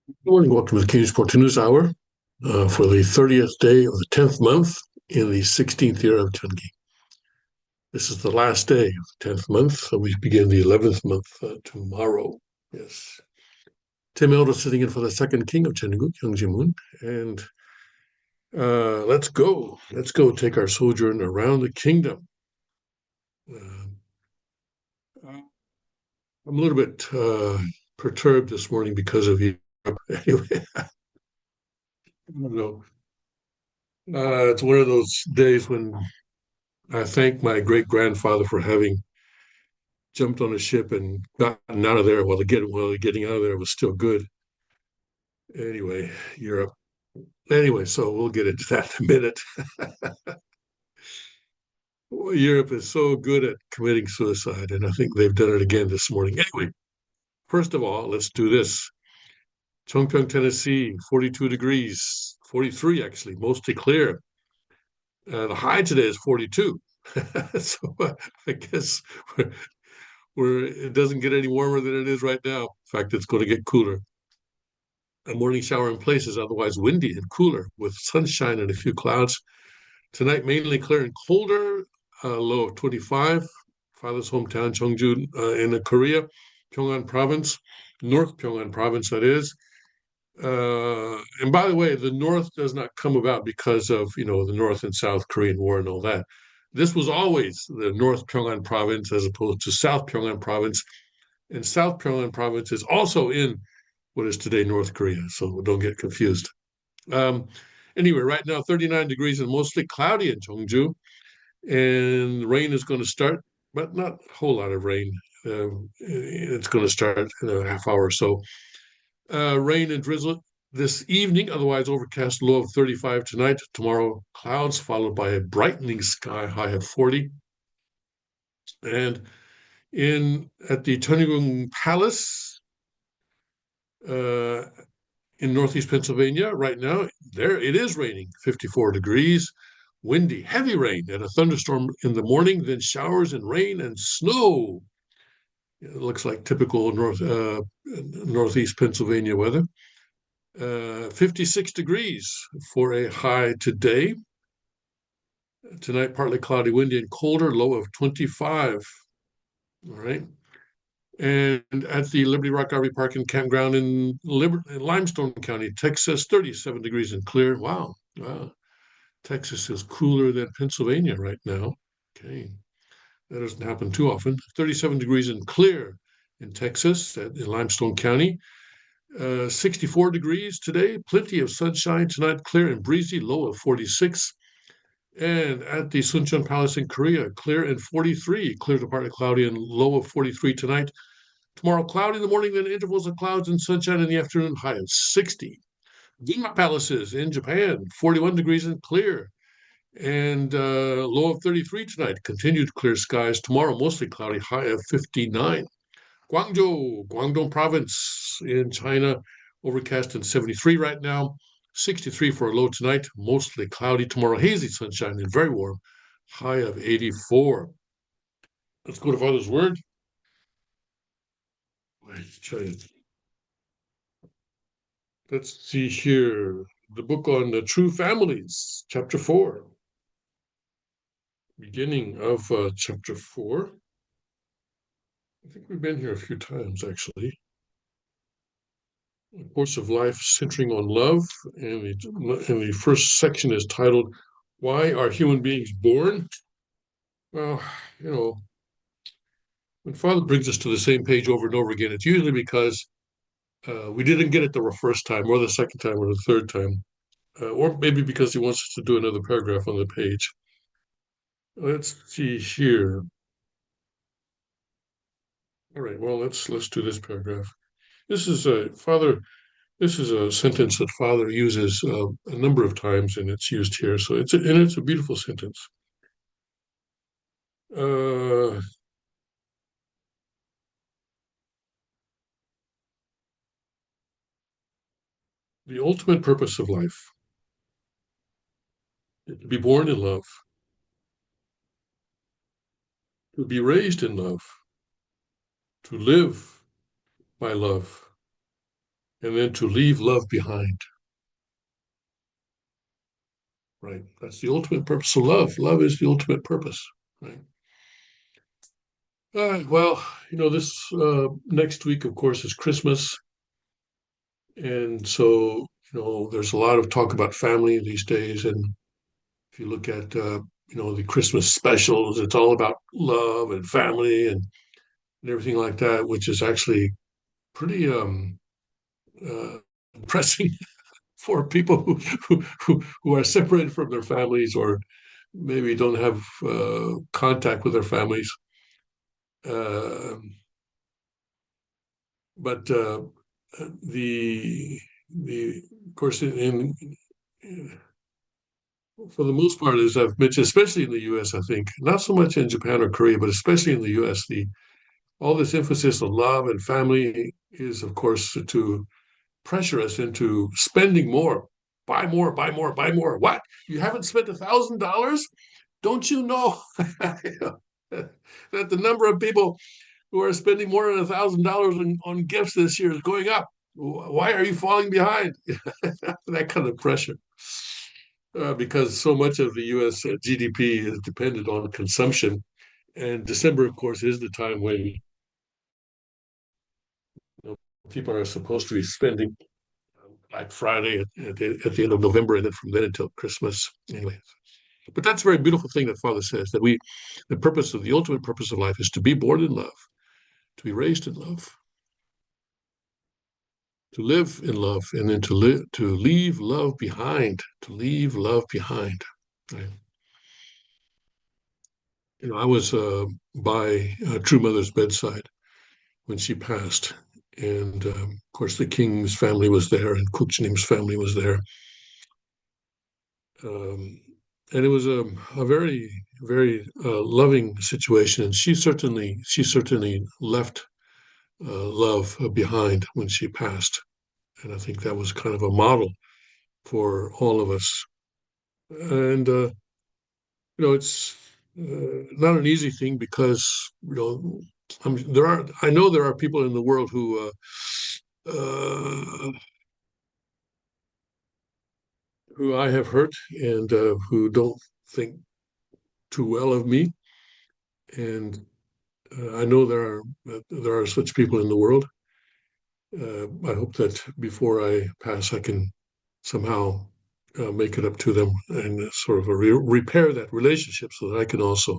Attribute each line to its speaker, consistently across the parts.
Speaker 1: Good morning. Welcome to the Canadian Sport News Hour for the 30th day of the 10th month in the 16th year of Chungi. This is the last day of the 10th month, so we begin the 11th month tomorrow. Yes. Tim Elder sitting in for the second king of Chengdu, Kyung Ji-moon. And let's go. Let's go take our sojourn around the kingdom. Uh, I'm a little bit perturbed this morning because of Europe. Anyway, I don't know. It's one of those days when I thank my great grandfather for having jumped on a ship and gotten out of there while the getting out of there was still good. Anyway, Europe. Anyway, so we'll get into that in a minute. Well, Europe is so good at committing suicide, and I think they've done it again this morning. Anyway, first of all, let's do this. Chongpyeong, Tennessee, 42 degrees, 43 actually, mostly clear. The high today is 42. So I guess it doesn't get any warmer than it is right now. In fact, it's going to get cooler. A morning shower in places, otherwise windy and cooler with sunshine and a few clouds. Tonight, mainly clear and colder, low of 25. Father's hometown, Cheongju, in Korea, Pyongan province, North Pyongan province, that is. And by the way, the North does not come about because of, the North and South Korean War and all that. This was always the North Pyongan province as opposed to South Pyongan province. And South Pyongan province is also in what is today North Korea. So don't get confused. Um, anyway, right now 39 degrees and mostly cloudy in Cheongju, and rain is going to start, but not a whole lot of rain. It's going to start in a half hour or so. Rain and drizzle this evening, otherwise overcast, low of 35 tonight. Tomorrow, clouds followed by a brightening sky, high of 40. And in at the Tönnigung Palace, uh, in northeast Pennsylvania right now. There it is raining, 54 degrees, windy, heavy rain, and a thunderstorm in the morning, then showers and rain and snow. It looks like typical northeast Pennsylvania weather. 56 degrees for a high today. Tonight, partly cloudy, windy, and colder, low of 25. All right. And at the Liberty Rock RV Park and Campground in Limestone County, Texas, 37 degrees and clear. Wow. Wow. Texas is cooler than Pennsylvania right now. Okay. That doesn't happen too often. 37 degrees and clear in Texas, in Limestone County. 64 degrees today, plenty of sunshine tonight, clear and breezy, low of 46. And at the Suncheon Palace in Korea, clear and 43, clear to partly cloudy and low of 43 tonight. Tomorrow, cloudy in the morning, then intervals of clouds and sunshine in the afternoon, high of 60. Ginma Palaces in Japan, 41 degrees and clear, and low of 33 tonight. Continued clear skies tomorrow, mostly cloudy, high of 59. Guangzhou, Guangdong province in China, overcast and 73 right now. 63 for a low tonight, mostly cloudy tomorrow, hazy sunshine and very warm, high of 84. Let's go to Father's Word. Let's see here. The book on the true families, chapter 4. Beginning of chapter 4. I think we've been here a few times, actually. The course of life centering on love. And the first section is titled, Why Are Human Beings Born? Well, you know, when Father brings us to the same page over and over again, it's usually because we didn't get it the first time, or the second time, or the third time, or maybe because he wants us to do another paragraph on the page. Let's see here. All right, well, let's do this paragraph. This is a Father. This is a sentence that Father uses a number of times, and it's used here. So it's a beautiful sentence. Uh, the ultimate purpose of life is to be born in love, to be raised in love, to live by love, and then to leave love behind. Right. That's the ultimate purpose of love. Love is the ultimate purpose. Right. Well, this next week, of course, is Christmas. And so, there's a lot of talk about family these days. And if you look at, the Christmas specials, it's all about love and family and everything like that, which is actually pretty uh, depressing for people who are separated from their families or maybe don't have contact with their families. Uh, but the of course in for the most part, as I've mentioned, especially in the U.S., I think not so much in Japan or Korea, but especially in the U.S., the all this emphasis on love and family is, of course, to pressure us into spending more, buy more, buy more, buy more. What? You haven't spent $1,000? Don't you know that the number of people who are spending more than $1,000 on gifts this year is going up? Why are you falling behind? That kind of pressure. Because so much of the U.S. GDP is dependent on consumption. And December, of course, is the time when people are supposed to be spending Black Friday at the end of November, and then from then until Christmas. Anyway, but that's a very beautiful thing that Father says that the ultimate purpose of life is to be born in love, to be raised in love, to live in love, and then to leave love behind, to leave love behind. Right? I was by True Mother's bedside when she passed. And of course, the King's family was there, and Kuchnim's family was there. Um, and it was a very, very loving situation. And she certainly left love behind when she passed. And I think that was kind of a model for all of us. And it's not an easy thing because I know there are people in the world uh, who I have hurt and who don't think too well of me. And I know there are such people in the world. I hope that before I pass, I can somehow make it up to them and sort of repair that relationship so that I can also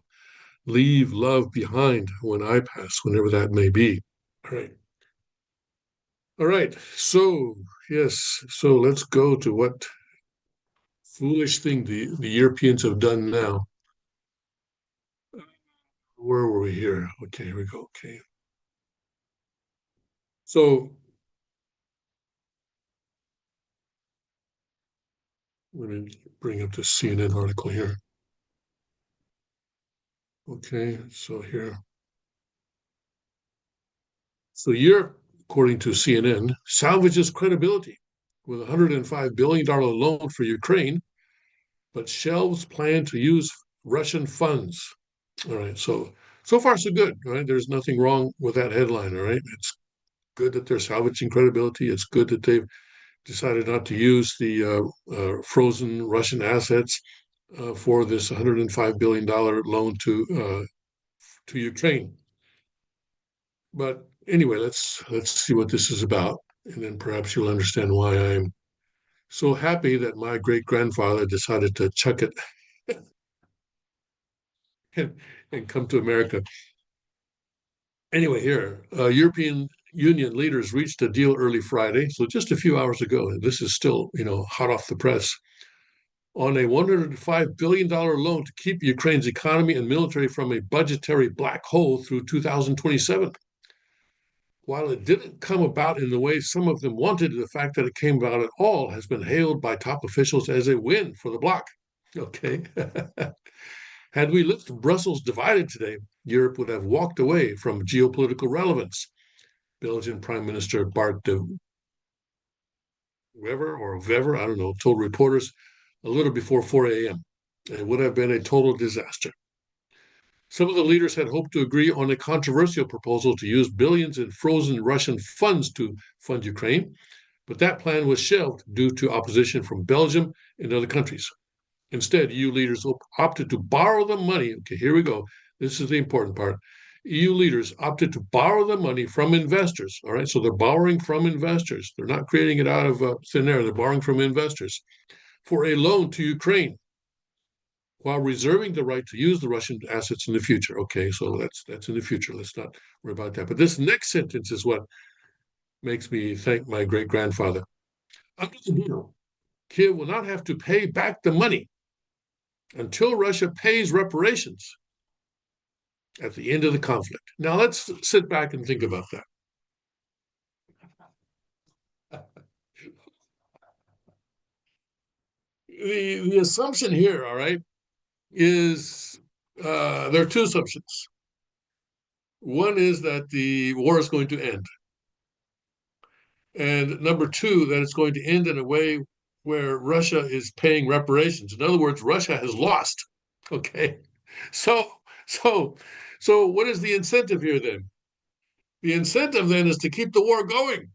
Speaker 1: leave love behind when I pass, whenever that may be. All right. All right. So, yes. So let's go to what foolish thing the Europeans have done now. Where were we here? Okay, here we go. Okay. So let me bring up the CNN article here. Okay, so here. So Europe, according to CNN, salvages credibility with a $105 billion loan for Ukraine, but shelves plan to use Russian funds. All right, so far so good, right? There's nothing wrong with that headline, all right? It's good that they're salvaging credibility. It's good that they've decided not to use the frozen Russian assets for this $105 billion loan to Ukraine. But anyway, let's see what this is about, and then perhaps you'll understand why I'm so happy that my great grandfather decided to chuck it and, and come to America. Anyway, here, European Union leaders reached a deal early Friday, so just a few hours ago. And this is still, hot off the press on a $105 billion loan to keep Ukraine's economy and military from a budgetary black hole through 2027. While it didn't come about in the way some of them wanted, the fact that it came about at all has been hailed by top officials as a win for the bloc. Okay. Had we left Brussels divided today, Europe would have walked away from geopolitical relevance. Belgian Prime Minister Bart de Wever, I don't know, told reporters a little before 4 a.m. It would have been a total disaster. Some of the leaders had hoped to agree on a controversial proposal to use billions in frozen Russian funds to fund Ukraine, But that plan was shelved due to opposition from Belgium and other countries. Instead, EU leaders opted to borrow the money. Okay, here we go. This is the important part. EU leaders opted to borrow the money from investors. All right, so they're borrowing from investors. They're not creating it out of thin air. They're borrowing from investors for a loan to Ukraine while reserving the right to use the Russian assets in the future. Okay, so that's in the future. Let's not worry about that. But this next sentence is what makes me thank my great grandfather. Under the deal, Kiev will not have to pay back the money until Russia pays reparations at the end of the conflict. Now let's sit back and think about that. The assumption here, all right, is there are two assumptions. One is that the war is going to end. And number two, that it's going to end in a way where Russia is paying reparations. In other words, Russia has lost. Okay. So, so, so what is the incentive here then? The incentive then is to keep the war going.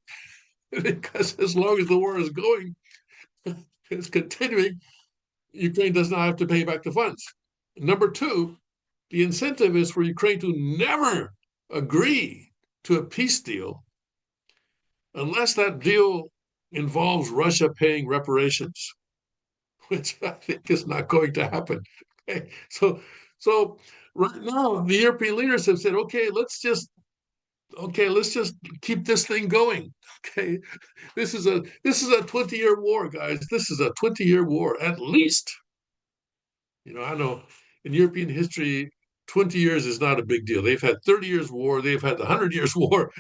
Speaker 1: Because as long as the war is going, it's continuing, Ukraine does not have to pay back the funds. Number two, the incentive is for Ukraine to never agree to a peace deal unless that deal involves Russia paying reparations, which I think is not going to happen. Okay? So right now the European leaders have said, let's just keep this thing going. Okay, this is a 20-year war, guys. This is a 20-year war at least. I know in European history, 20 years is not a big deal. They've had 30 years war. They've had the 100 years war.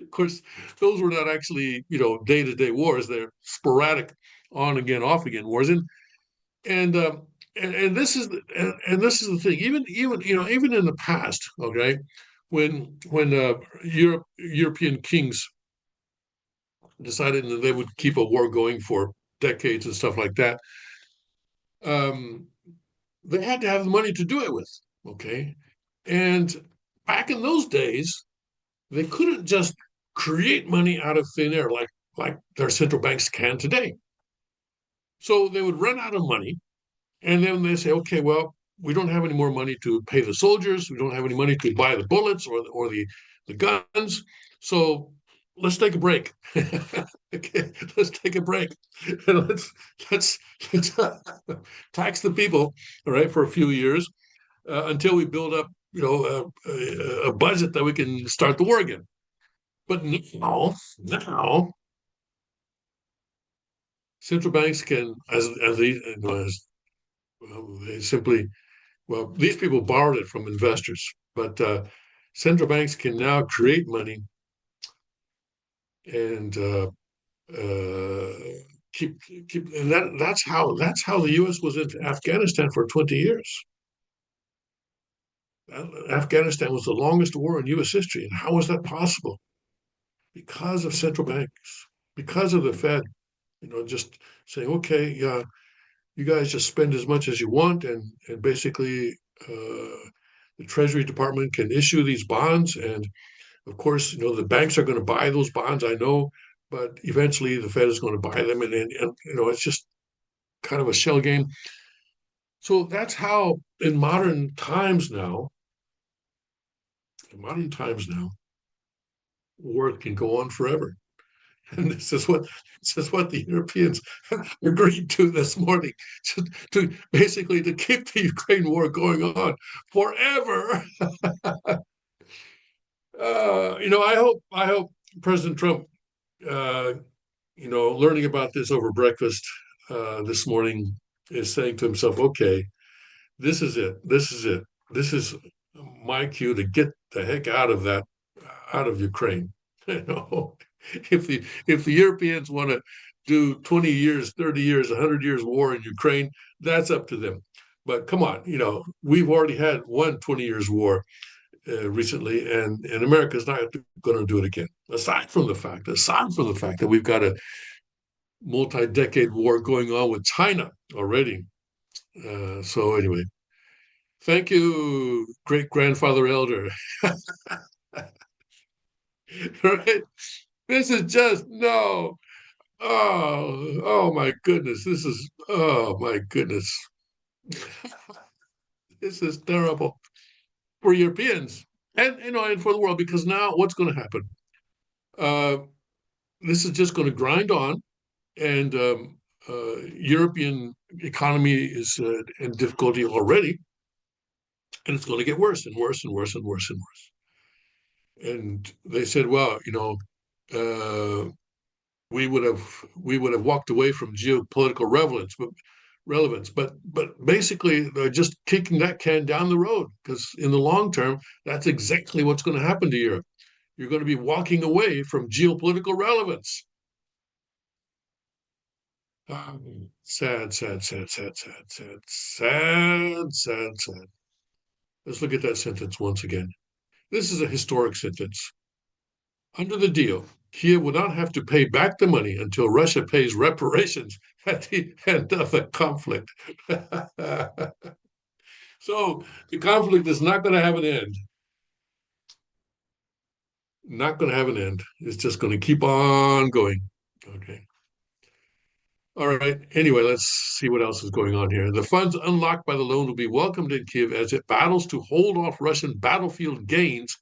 Speaker 1: Of course, those were not actually, day-to-day wars. They're sporadic, on again, off again wars. And and this is this is the thing. Even in the past, okay, when European kings decided that they would keep a war going for decades and stuff like that, um, they had to have the money to do it with. Okay, and back in those days, they couldn't just create money out of thin air like their central banks can today. So they would run out of money, and then they say, okay, well, we don't have any more money to pay the soldiers. We don't have any money to buy the bullets or the guns. So let's take a break. Okay, let's take a break, and let's tax the people, all right, for a few years until we build up, a budget that we can start the war again. But now central banks can, they simply, well, these people borrowed it from investors, but central banks can now create money and uh, keep, and that's how the U.S. was in Afghanistan for 20 years. Afghanistan was the longest war in U.S. history, and how was that possible? Because of central banks, because of the Fed. Just saying, okay, yeah, you guys just spend as much as you want, and basically the Treasury Department can issue these bonds, and of course, the banks are going to buy those bonds. I know, but eventually the Fed is going to buy them, and it's just kind of a shell game. So that's how in modern times now, war can go on forever. And this is what the Europeans agreed to this morning, to basically to keep the Ukraine war going on forever. I hope President Trump, uh, learning about this over breakfast this morning, is saying to himself, "Okay, this is it. This is it. This is my cue to get the heck out of Ukraine." You know, if the Europeans want to do 20 years, 30 years, 100 years war in Ukraine, that's up to them. But come on, we've already had one 20 years war recently, and America's not going to do it again. Aside from the fact that we've got a multi-decade war going on with China already. So anyway, thank you, great grandfather elder. Right? This is just no. Oh my goodness. This is, oh my goodness. This is terrible for Europeans and, and for the world, because now what's going to happen? Uh, this is just going to grind on, and European economy is in difficulty already, and it's going to get worse and worse and worse and worse and worse. And they said, well, uh, we would have walked away from geopolitical relevance, but basically they're just kicking that can down the road, because in the long term, that's exactly what's going to happen to Europe. You're going to be walking away from geopolitical relevance. Sad, sad, sad, sad, sad, sad, sad, sad, sad. Let's look at that sentence once again. This is a historic sentence. Under the deal, Kiev would not have to pay back the money until Russia pays reparations at the end of the conflict. So the conflict is not going to have an end. Not going to have an end. It's just going to keep on going. Okay. All right. Anyway, let's see what else is going on here. The funds unlocked by the loan will be welcomed in Kiev as it battles to hold off Russian battlefield gains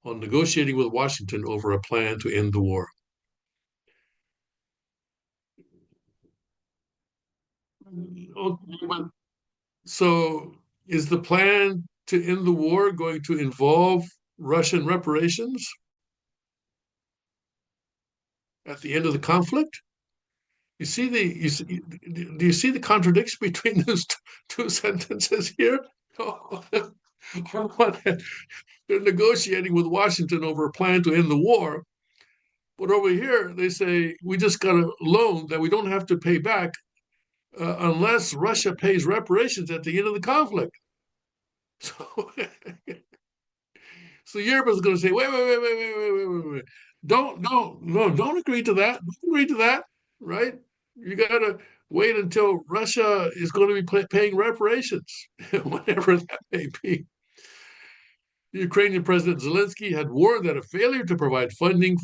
Speaker 1: on negotiating with Washington over a plan to end the war. Okay, so is the plan to end the war going to involve Russian reparations at the end of the conflict? Do you see the contradiction between those two sentences here? On one hand, they're negotiating with Washington over a plan to end the war, but over here they say we just got a loan that we don't have to pay back unless Russia pays reparations at the end of the conflict. So, so Europe is going to say, wait. Don't, no, don't agree to that. Don't agree to that, right? You got to wait until Russia is going to be paying reparations, whatever that may be. The Ukrainian President Zelensky had warned that a failure to provide funding,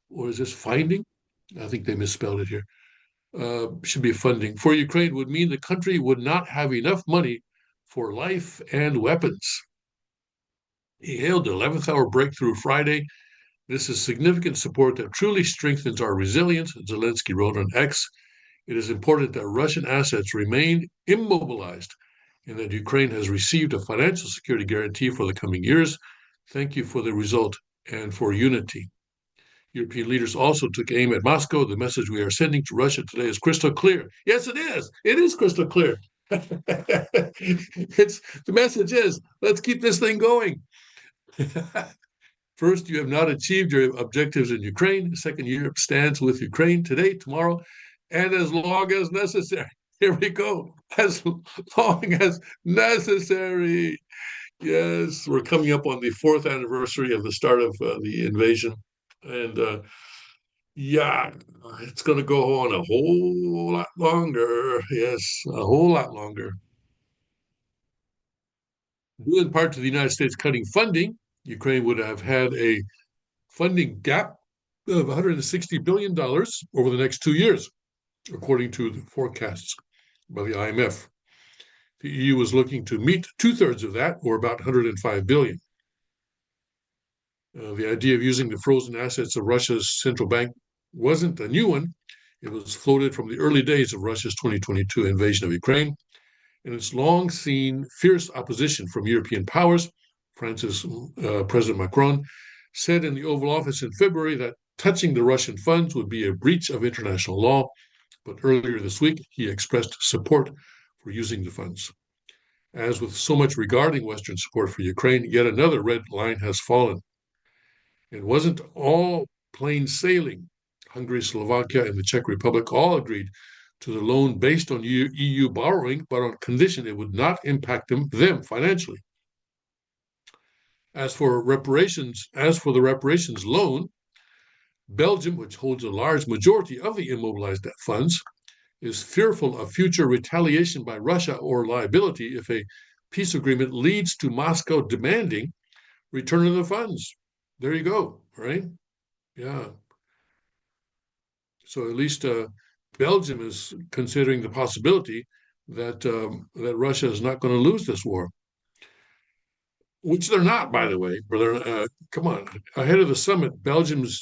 Speaker 1: or is this finding? I think they misspelled it here. Should be funding for Ukraine would mean the country would not have enough money for life and weapons. He hailed the 11th hour breakthrough Friday. This is significant support that truly strengthens our resilience, Zelensky wrote on X. It is important that Russian assets remain immobilized and that Ukraine has received a financial security guarantee for the coming years. Thank you for the result and for unity. European leaders also took aim at Moscow. The message we are sending to Russia today is crystal clear. Yes, it is. It is crystal clear. The message is, let's keep this thing going. First, you have not achieved your objectives in Ukraine. Second, Europe stands with Ukraine today, tomorrow, and as long as necessary. Here we go. As long as necessary. Yes, we're coming up on the 4th anniversary of the start of the invasion. And yeah, it's going to go on a whole lot longer. Yes, a whole lot longer. Due in part to the United States cutting funding, Ukraine would have had a funding gap of $160 billion over the next 2 years, according to the forecasts by the IMF. The EU was looking to meet two-thirds of that, or about 105 billion. The idea of using the frozen assets of Russia's central bank wasn't a new one. It was floated from the early days of Russia's 2022 invasion of Ukraine, and it's long seen fierce opposition from European powers. France's President Macron said in the Oval Office in February that touching the Russian funds would be a breach of international law, but earlier this week he expressed support for using the funds. As with so much regarding Western support for Ukraine, yet another red line has fallen. It wasn't all plain sailing. Hungary, Slovakia, and the Czech Republic all agreed to the loan based on EU borrowing, but on condition it would not impact them financially. As for the reparations loan, Belgium, which holds a large majority of the immobilized debt funds, is fearful of future retaliation by Russia or liability if a peace agreement leads to Moscow demanding return of the funds. There you go, right? Yeah. So at least Belgium is considering the possibility that Russia is not going to lose this war, which they're not, by the way. But come on, ahead of the summit, Belgium's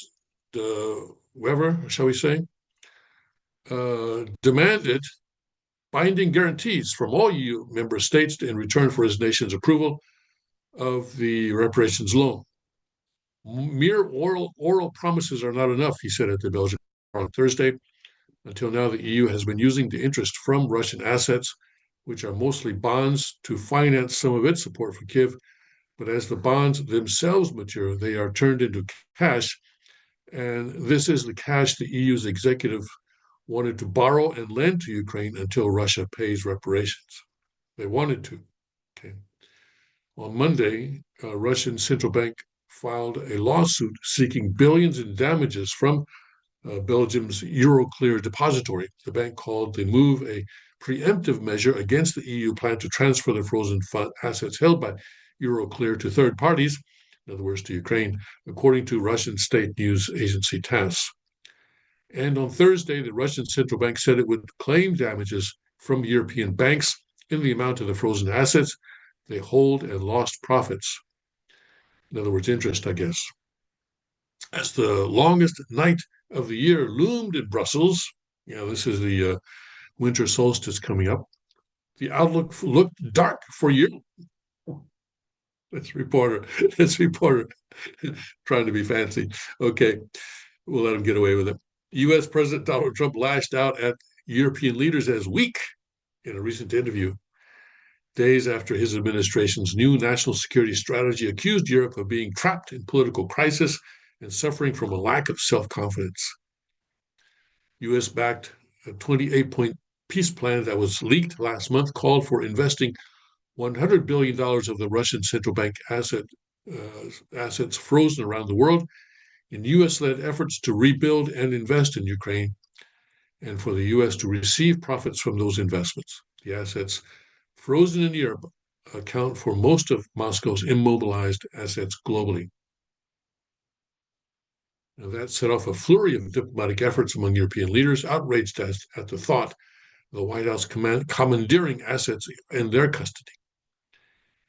Speaker 1: whoever, shall we say, demanded binding guarantees from all EU member states in return for his nation's approval of the reparations loan. Mere oral promises are not enough, he said at the Belgian Parliament Thursday. Until now, the EU has been using the interest from Russian assets, which are mostly bonds, to finance some of its support for Kiev. But as the bonds themselves mature, they are turned into cash. And this is the cash the EU's executive wanted to borrow and lend to Ukraine until Russia pays reparations. They wanted to. Okay. On Monday, Russian central bank filed a lawsuit seeking billions in damages from Belgium's Euroclear depository. The bank called the move a preemptive measure against the EU plan to transfer the frozen assets held by Euroclear to third parties, in other words, to Ukraine, according to Russian state news agency TASS. And on Thursday, the Russian central bank said it would claim damages from European banks in the amount of the frozen assets they hold and lost profits. In other words, interest, I guess. As the longest night of the year loomed in Brussels, this is the winter solstice coming up, the outlook looked dark for Europe. This reporter trying to be fancy. Okay, we'll let him get away with it. U.S. President Donald Trump lashed out at European leaders as weak in a recent interview, days after his administration's new national security strategy accused Europe of being trapped in political crisis and suffering from a lack of self-confidence. U.S.-backed 28-point peace plan that was leaked last month called for investing $100 billion of the Russian central bank assets frozen around the world in U.S.-led efforts to rebuild and invest in Ukraine, and for the U.S. to receive profits from those investments. The assets frozen in Europe account for most of Moscow's immobilized assets globally. Now, that set off a flurry of diplomatic efforts among European leaders, outraged at the thought of the White House commandeering assets in their custody.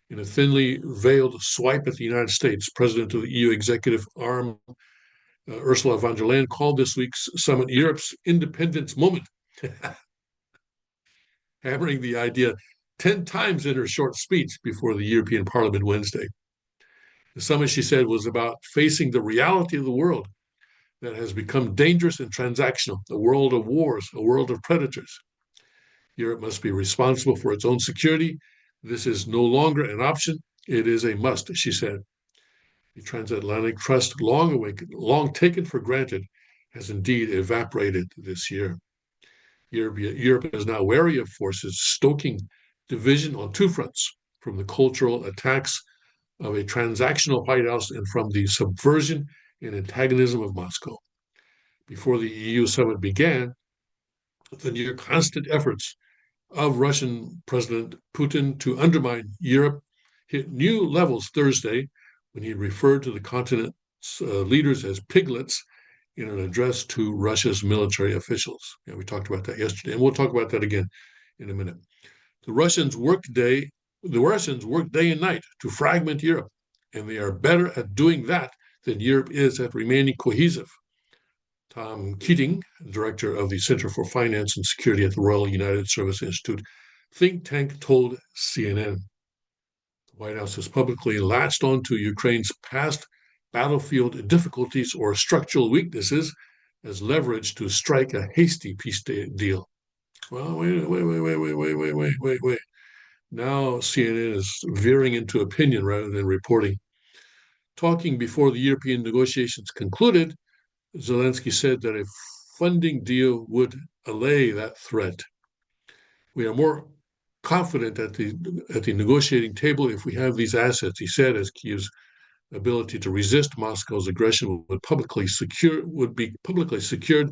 Speaker 1: In a thinly veiled swipe at the United States, President of the EU executive arm, Ursula von der Leyen, called this week's summit Europe's independence moment, hammering the idea 10 times in her short speech before the European Parliament Wednesday. The summit, she said, was about facing the reality of the world that has become dangerous and transactional, a world of wars, a world of predators. Europe must be responsible for its own security. This is no longer an option. It is a must, she said. The transatlantic trust, long taken for granted, has indeed evaporated this year. Europe is now wary of forces stoking division on two fronts, from the cultural attacks of a transactional White House and from the subversion and antagonism of Moscow. Before the EU summit began, the near constant efforts of Russian President Putin to undermine Europe hit new levels Thursday when he referred to the continent's leaders as piglets in an address to Russia's military officials. We talked about that yesterday, and we'll talk about that again in a minute. The Russians work day and night to fragment Europe, and they are better at doing that than Europe is at remaining cohesive. Tom Keating, director of the Center for Finance and Security at the Royal United Service Institute think tank, told CNN. The White House has publicly latched onto Ukraine's past battlefield difficulties or structural weaknesses as leverage to strike a hasty peace deal. Well, wait. Now CNN is veering into opinion rather than reporting. Talking before the European negotiations concluded, Zelensky said that a funding deal would allay that threat. We are more confident at the negotiating table if we have these assets, he said, as Kiev's ability to resist Moscow's aggression would be publicly secured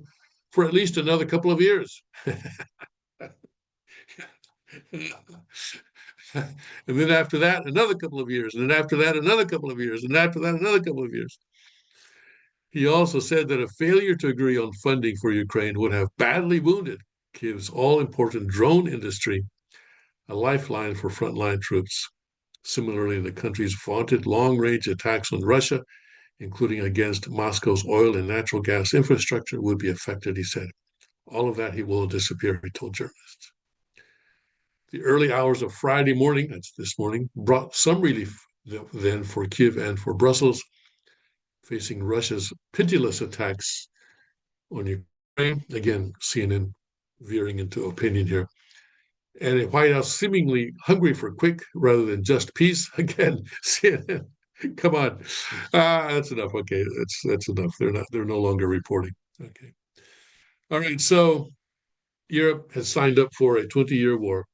Speaker 1: for at least another couple of years. And then after that, another couple of years. And then after that, another couple of years. And after that, another couple of years. He also said that a failure to agree on funding for Ukraine would have badly wounded Kiev's all-important drone industry, a lifeline for frontline troops. Similarly, the country's vaunted long-range attacks on Russia, including against Moscow's oil and natural gas infrastructure, would be affected, he said. All of that he will disappear, he told journalists. The early hours of Friday morning, that's this morning, brought some relief then for Kiev and for Brussels, facing Russia's pitiless attacks on Ukraine. Again, CNN veering into opinion here. And a White House seemingly hungry for quick rather than just peace. Again, CNN, come on. That's enough. Okay, that's enough. They're no longer reporting. Okay. All right, so Europe has signed up for a 20-year war.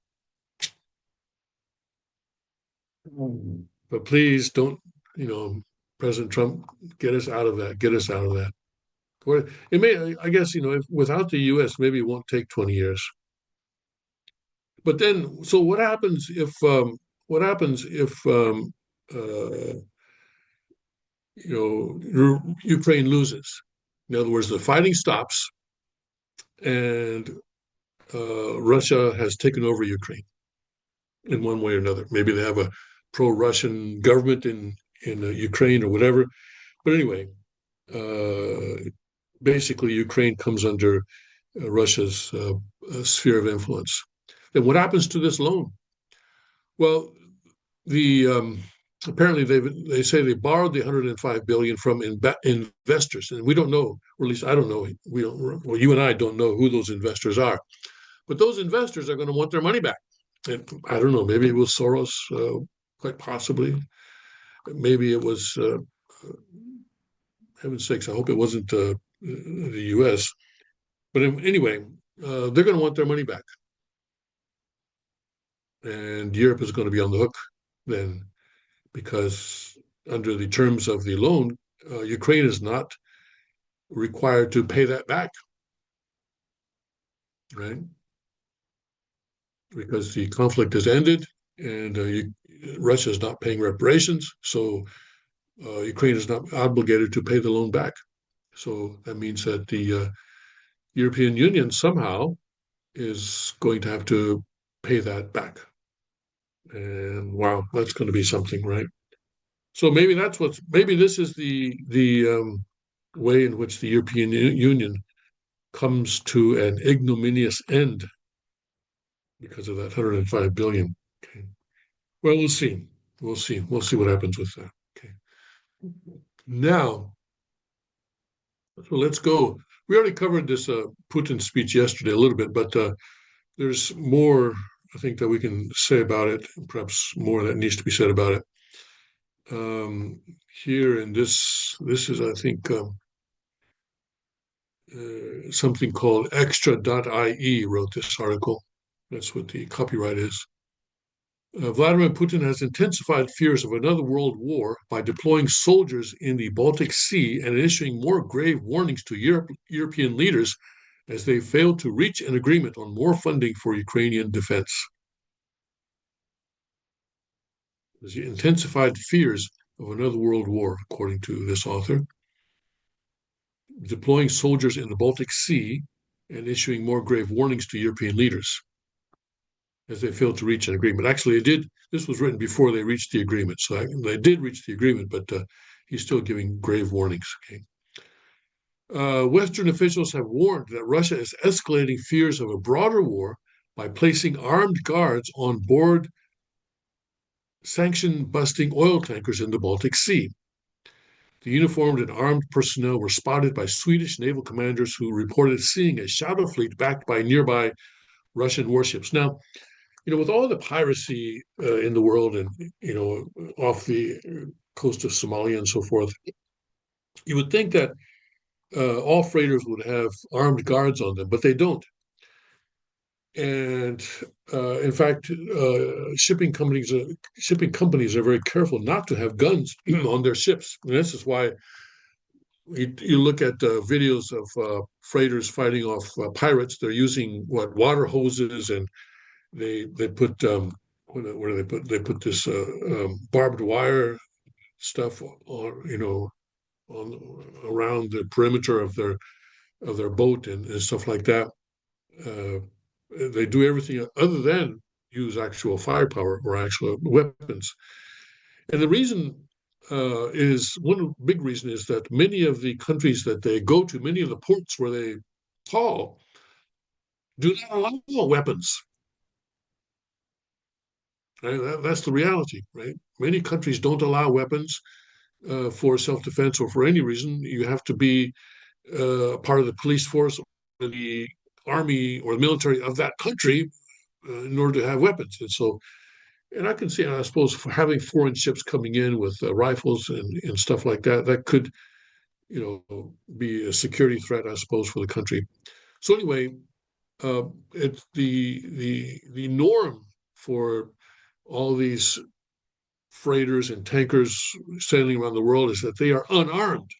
Speaker 1: But please don't, President Trump, get us out of that. Get us out of that. It may, I guess, without the U.S., maybe it won't take 20 years. But then, so what happens if Ukraine loses? In other words, the fighting stops, and Russia has taken over Ukraine in one way or another. Maybe they have a pro-Russian government in Ukraine or whatever. But anyway, basically, Ukraine comes under Russia's sphere of influence. Then what happens to this loan? Well, the apparently they say they borrowed the 105 billion from investors, and we don't know, or at least I don't know. We don't. Well, you and I don't know who those investors are, but those investors are going to want their money back. And I don't know. Maybe it was Soros, quite possibly. Maybe it was. Heaven's sakes, I hope it wasn't the U.S. But anyway, they're going to want their money back, and Europe is going to be on the hook then, because under the terms of the loan, Ukraine is not required to pay that back, right? Because the conflict has ended and Russia is not paying reparations, so Ukraine is not obligated to pay the loan back. So that means that the European Union somehow is going to have to pay that back. And wow, that's going to be something, right? So maybe this is the way in which the European Union comes to an ignominious end because of that 105 billion. Okay. Well, we'll see. We'll see. We'll see what happens with that. Okay. Now, so let's go. We already covered this Putin speech yesterday a little bit, but there's more I think that we can say about it. Perhaps more that needs to be said about it. Here in this is I think something called extra.ie wrote this article. That's what the copyright is. Vladimir Putin has intensified fears of another world war by deploying soldiers in the Baltic Sea and issuing more grave warnings to European leaders as they failed to reach an agreement on more funding for Ukrainian defense. There's intensified fears of another world war, according to this author. Deploying soldiers in the Baltic Sea and issuing more grave warnings to European leaders as they failed to reach an agreement. Actually, this was written before they reached the agreement. So they did reach the agreement, but he's still giving grave warnings. Okay. Western officials have warned that Russia is escalating fears of a broader war by placing armed guards on board sanction-busting oil tankers in the Baltic Sea. The uniformed and armed personnel were spotted by Swedish naval commanders who reported seeing a shadow fleet backed by nearby Russian warships. Now, with all the piracy in the world and, off the coast of Somalia and so forth, you would think that all freighters would have armed guards on them, but they don't. And in fact, shipping companies are very careful not to have guns on their ships. And this is why you look at videos of freighters fighting off pirates. They're using water hoses, and they put what do they put? They put this barbed wire stuff on, around the perimeter of their boat and stuff like that. Uh, they do everything other than use actual firepower or actual weapons. And the reason is one big reason is that many of the countries that they go to, many of the ports where they call, do not allow weapons. Right? That's the reality, right? Many countries don't allow weapons for self-defense or for any reason. You have to be part of the police force or the army or the military of that country in order to have weapons. And so, and I can see, I suppose, for having foreign ships coming in with rifles and stuff like that, that could, be a security threat, I suppose, for the country. So anyway, it's the norm for all these freighters and tankers sailing around the world is that they are unarmed,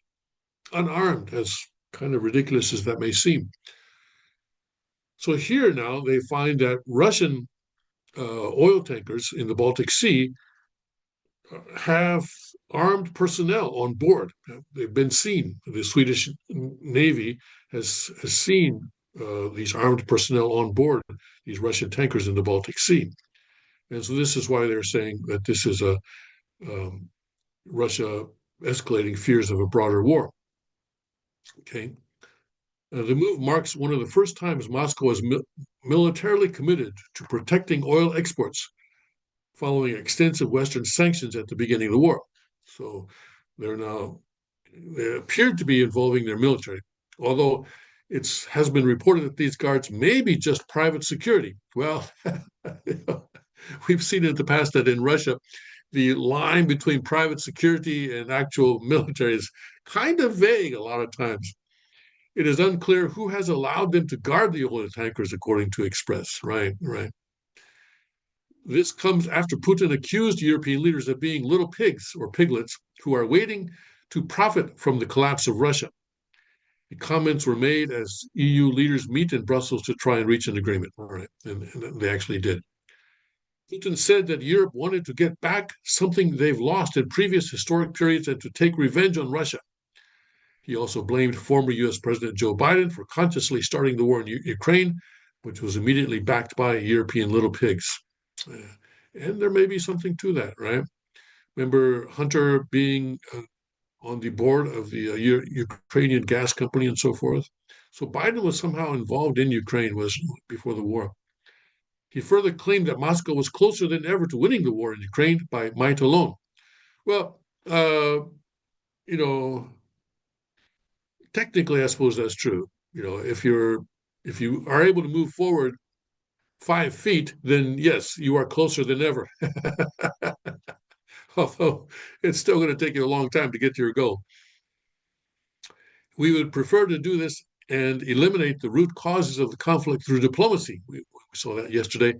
Speaker 1: as kind of ridiculous as that may seem. So here now they find that Russian oil tankers in the Baltic Sea have armed personnel on board. They've been seen. The Swedish Navy has seen these armed personnel on board these Russian tankers in the Baltic Sea. And so this is why they're saying that this is a Russia escalating fears of a broader war. Okay. The move marks one of the first times Moscow is militarily committed to protecting oil exports following extensive Western sanctions at the beginning of the war. So they appeared to be involving their military, although it has been reported that these guards may be just private security. Well, we've seen in the past that in Russia, the line between private security and actual military is kind of vague a lot of times. It is unclear who has allowed them to guard the oil tankers, according to Express. Right, right. This comes after Putin accused European leaders of being little pigs or piglets who are waiting to profit from the collapse of Russia. The comments were made as EU leaders meet in Brussels to try and reach an agreement. All right, and they actually did. Putin said that Europe wanted to get back something they've lost in previous historic periods and to take revenge on Russia. He also blamed former US President Joe Biden for consciously starting the war in Ukraine, which was immediately backed by European little pigs. And there may be something to that, right? Remember Hunter being on the board of the Ukrainian gas company and so forth. So Biden was somehow involved in Ukraine was before the war. He further claimed that Moscow was closer than ever to winning the war in Ukraine by might alone. Well, you know, technically, I suppose that's true. If you are able to move forward 5 feet, then yes, you are closer than ever. Although it's still going to take you a long time to get to your goal. We would prefer to do this and eliminate the root causes of the conflict through diplomacy. We saw that yesterday.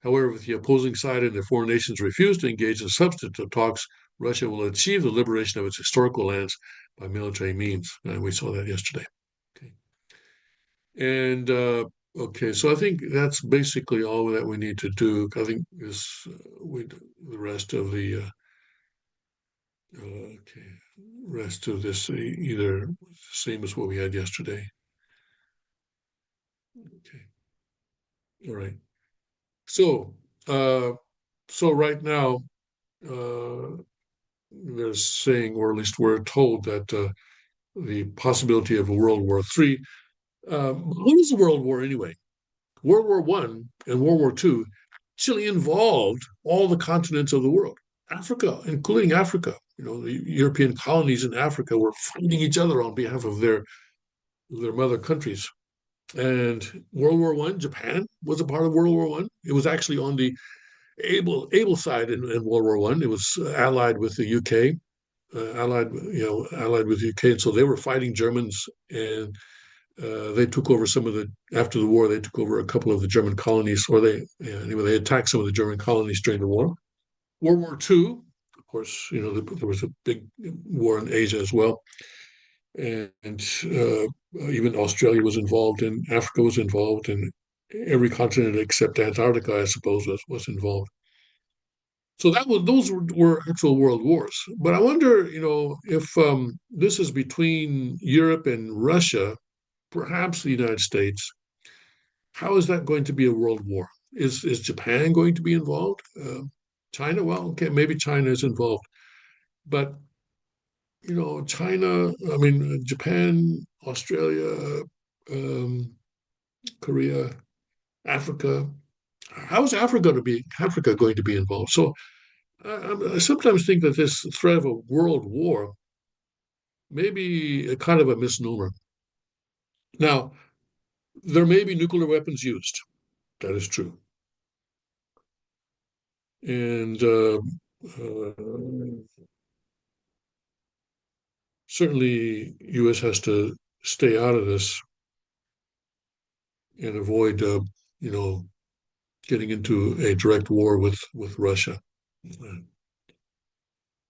Speaker 1: However, if the opposing side and the foreign nations refuse to engage in substantive talks, Russia will achieve the liberation of its historical lands by military means. And we saw that yesterday. Okay. And okay, so I think that's basically all that we need to do. I think the rest of the okay, rest of this either same as what we had yesterday. Okay, all right. So so right now they're saying, or at least we're told that the possibility of a World War III. What is a World War anyway? World War One and World War II actually involved all the continents of the world, Africa, including Africa. The European colonies in Africa were fighting each other on behalf of their mother countries. And World War One, Japan was a part of World War One. It was actually on the able side in World War One. It was allied with the UK, allied with the UK, and so they were fighting Germans, and they took over some of the after the war. They took over a couple of the German colonies, or they attacked some of the German colonies during the war. World War II, of course, there was a big war in Asia as well, and even Australia was involved, and Africa was involved, and every continent except Antarctica, I suppose, was involved. So those were actual world wars. But I wonder, if this is between Europe and Russia, perhaps the United States. How is that going to be a world war? Is Japan going to be involved? China? Well, okay, maybe China is involved, but China. I mean, Japan, Australia, um, Korea, Africa. How is Africa going to be involved? So I sometimes think that this threat of a world war may be a kind of a misnomer. Now, there may be nuclear weapons used. That is true. And certainly, U.S. has to stay out of this and avoid, you know, getting into a direct war with Russia.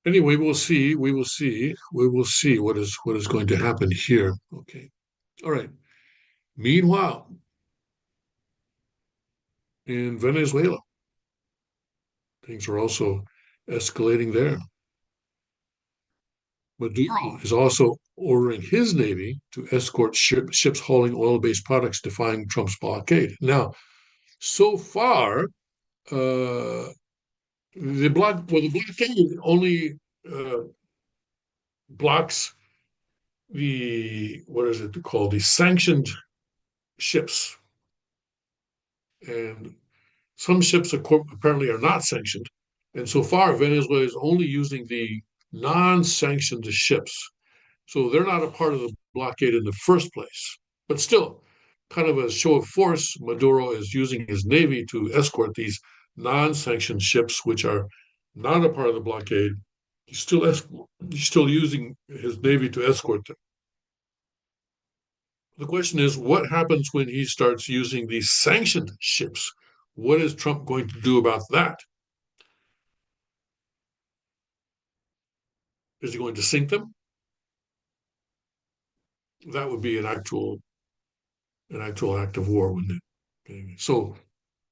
Speaker 1: Anyway, we'll see. We will see. We will see what is going to happen here. Okay. All right. Meanwhile, in Venezuela, things are also escalating there. Maduro is also ordering his navy to escort ships hauling oil-based products defying Trump's blockade. Now, so far, the blockade only uh, blocks the what is it called, the sanctioned ships, and some ships apparently are not sanctioned. And so far, Venezuela is only using the non-sanctioned ships. So they're not a part of the blockade in the first place. But still, kind of a show of force, Maduro is using his navy to escort these non-sanctioned ships, which are not a part of the blockade. He's still using his navy to escort them. The question is, what happens when he starts using these sanctioned ships? What is Trump going to do about that? Is he going to sink them? That would be an actual act of war, wouldn't it? Okay. So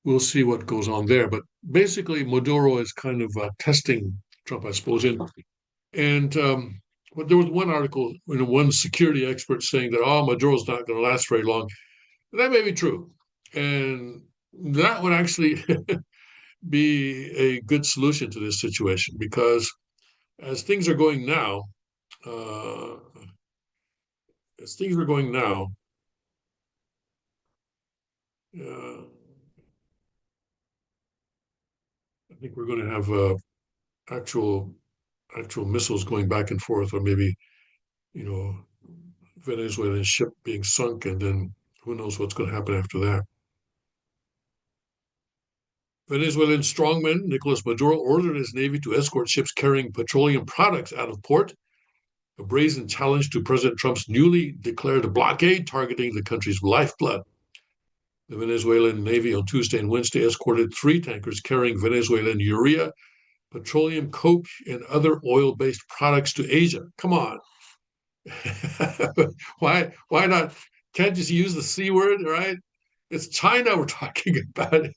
Speaker 1: we'll see what goes on there. But basically, Maduro is kind of testing Trump, I suppose. And but there was one article, one security expert saying that, oh, Maduro's not going to last very long. That may be true. And that would actually be a good solution to this situation because as things are going now, uh, as things are going now, uh, I think we're going to have actual actual missiles going back and forth, or maybe you know Venezuelan ship being sunk, and then who knows what's going to happen after that. Venezuelan strongman Nicolas Maduro ordered his navy to escort ships carrying petroleum products out of port, a brazen challenge to President Trump's newly declared blockade targeting the country's lifeblood. The Venezuelan Navy on Tuesday and Wednesday escorted 3 tankers carrying Venezuelan urea, petroleum coke, and other oil-based products to Asia. Come on. Why not? Can't just use the C word, right? It's China we're talking about.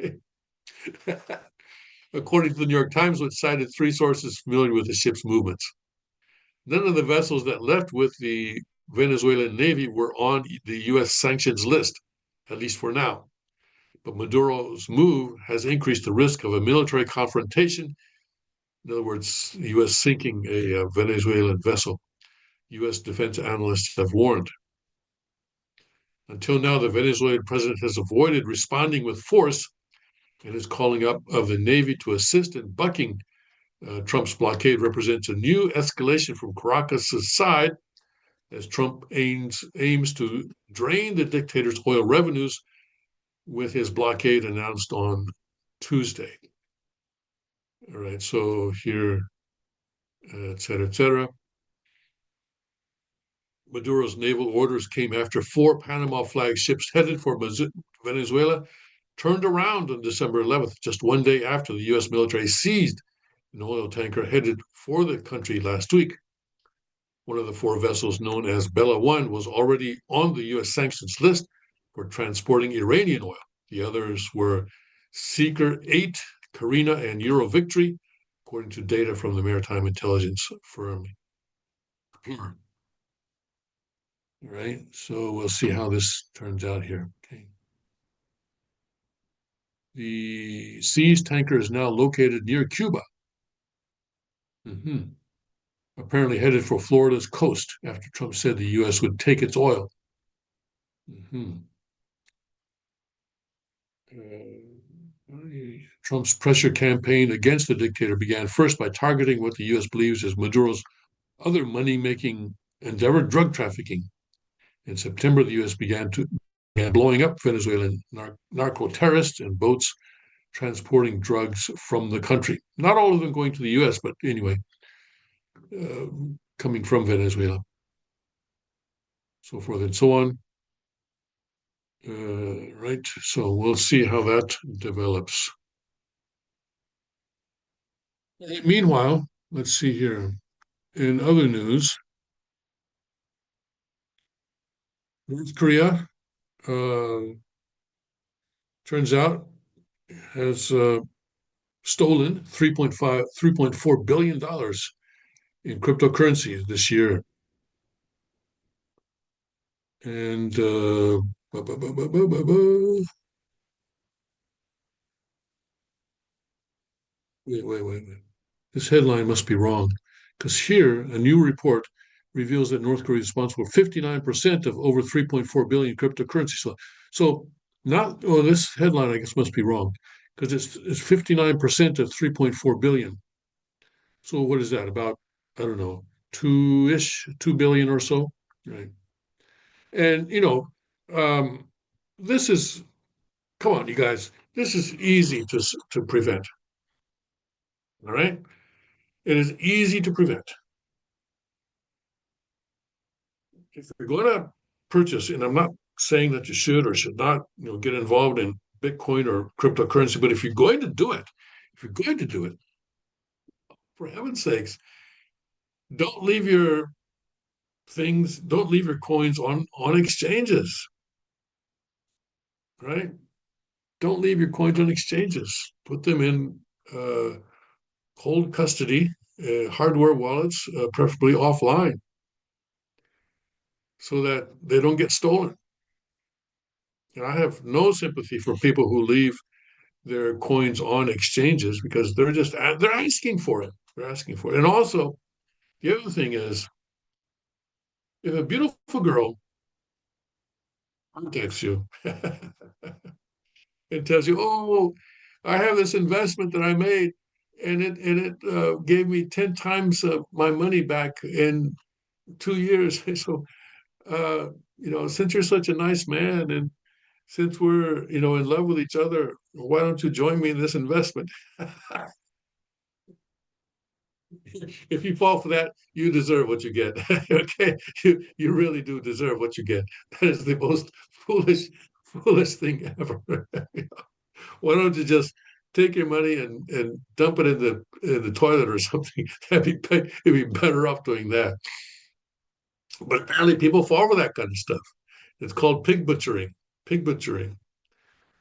Speaker 1: Okay. According to the New York Times, which cited 3 sources familiar with the ship's movements. None of the vessels that left with the Venezuelan Navy were on the U.S. sanctions list, at least for now. But Maduro's move has increased the risk of a military confrontation. In other words, the U.S. sinking a Venezuelan vessel. U.S. defense analysts have warned. Until now, the Venezuelan president has avoided responding with force and his calling up of the Navy to assist in bucking Trump's blockade represents a new escalation from Caracas' side as Trump aims to drain the dictator's oil revenues with his blockade announced on Tuesday. All right, so here, et cetera, et cetera. Maduro's naval orders came after 4 Panama flag ships headed for Venezuela turned around on December 11th, just one day after the U.S. military seized an oil tanker headed for the country last week. One of the 4 vessels, known as Bella One, was already on the U.S. sanctions list for transporting Iranian oil. The others were Seeker 8 Carina and Euro Victory, according to data from the maritime intelligence firm. All right, so we'll see how this turns out here. Okay. The seized tanker is now located near Cuba. Mhm. Apparently headed for Florida's coast after Trump said the U.S. would take its oil. Mhm. Trump's pressure campaign against the dictator began first by targeting what the U.S. believes is Maduro's other money-making endeavor, drug trafficking. In September, the U.S. began blowing up Venezuelan narco-terrorists and boats transporting drugs from the country. Not all of them going to the U.S., but anyway, uh, coming from Venezuela, so forth and so on. Right, so we'll see how that develops. Meanwhile, let's see here. In other news, North Korea uh, turns out has stolen 3.4 billion dollars in cryptocurrency this year. And wait. This headline must be wrong because here a new report reveals that North Korea is responsible for 59% of over 3.4 billion cryptocurrency. So not, oh, this headline I guess must be wrong because it's 59% of 3.4 billion. So what is that? About, I don't know, two-ish, 2 billion or so, right? And this is, come on, you guys, this is easy to prevent. All right, it is easy to prevent. If you're going to purchase, and I'm not saying that you should or should not, get involved in Bitcoin or cryptocurrency, but if you're going to do it, for heaven's sakes, don't leave your don't leave your coins on exchanges, right? Don't leave your coins on exchanges. Put them in cold custody, hardware wallets, preferably offline, so that they don't get stolen. And I have no sympathy for people who leave their coins on exchanges because they're asking for it. They're asking for it. And also, the other thing is, if a beautiful girl contacts you and tells you, "Oh, I have this investment that I made, and it gave me 10 times my money back in 2 years," so since you're such a nice man and since we're in love with each other, why don't you join me in this investment? If you fall for that, you deserve what you get. Okay, you really do deserve what you get. That is the most foolish thing ever. Why don't you just take your money and dump it in the toilet or something? You'd be better off doing that. But apparently, people fall for that kind of stuff. It's called pig butchering. Pig butchering.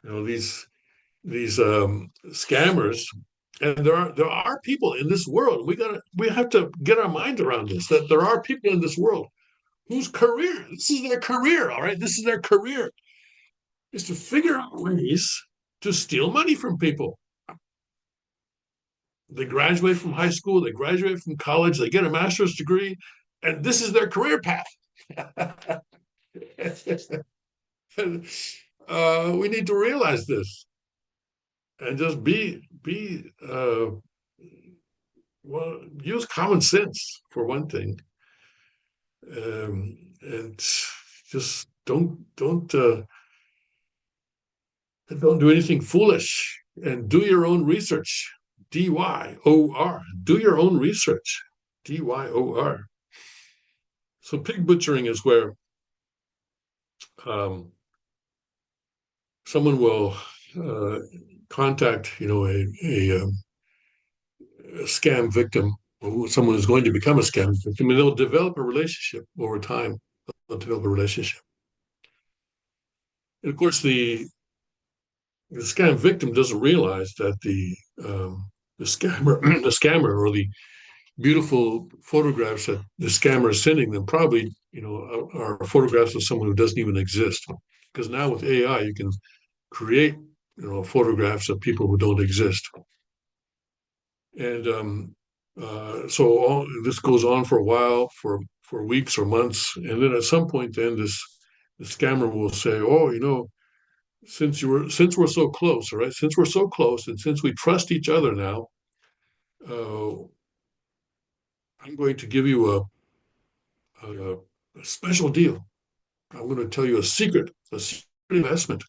Speaker 1: These scammers, and there are people in this world. We have to get our mind around this. That there are people in this world whose career, this is their career. All right, this is their career, is to figure out ways to steal money from people. They graduate from high school, they graduate from college, they get a master's degree, and this is their career path. We need to realize this and just be well, use common sense for one thing, and just don't do anything foolish, and do your own research. DYOR. Do your own research. DYOR. So pig butchering is where um, someone will contact, a scam victim, or someone who's going to become a scam victim, and they'll develop a relationship over time. They'll develop a relationship. And of course, the scam victim doesn't realize that the scammer the scammer or the beautiful photographs that the scammer is sending them probably are photographs of someone who doesn't even exist. Because now with AI, you can create photographs of people who don't exist, and so this goes on for a while, for weeks or months, and then at some point, then this the scammer will say, "Oh, since we're so close, all right, since we're so close, and since we trust each other now, uh, I'm going to give you a special deal. I'm going to tell you a secret investment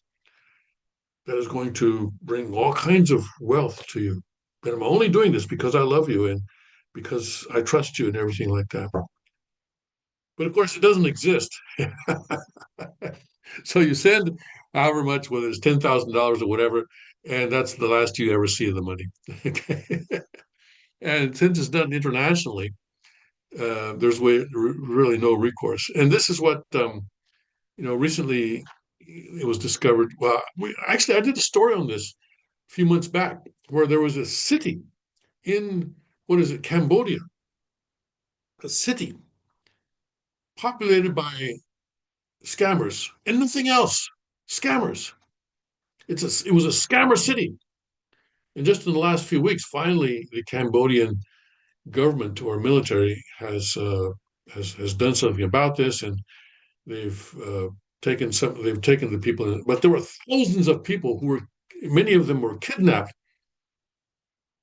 Speaker 1: that is going to bring all kinds of wealth to you. And I'm only doing this because I love you and because I trust you and everything like that." But of course, it doesn't exist. So you send however much, whether it's $10,000 or whatever, and that's the last you ever see of the money. Okay. And since it's done internationally, there's really no recourse. And this is what recently it was discovered. Well, I did a story on this a few months back, where there was a city in what is it, Cambodia, a city populated by scammers and nothing else. Scammers. It was a scammer city. And just in the last few weeks, finally, the Cambodian government or military has done something about this, and they've they've taken the people in, but there were thousands of people who were, many of them were kidnapped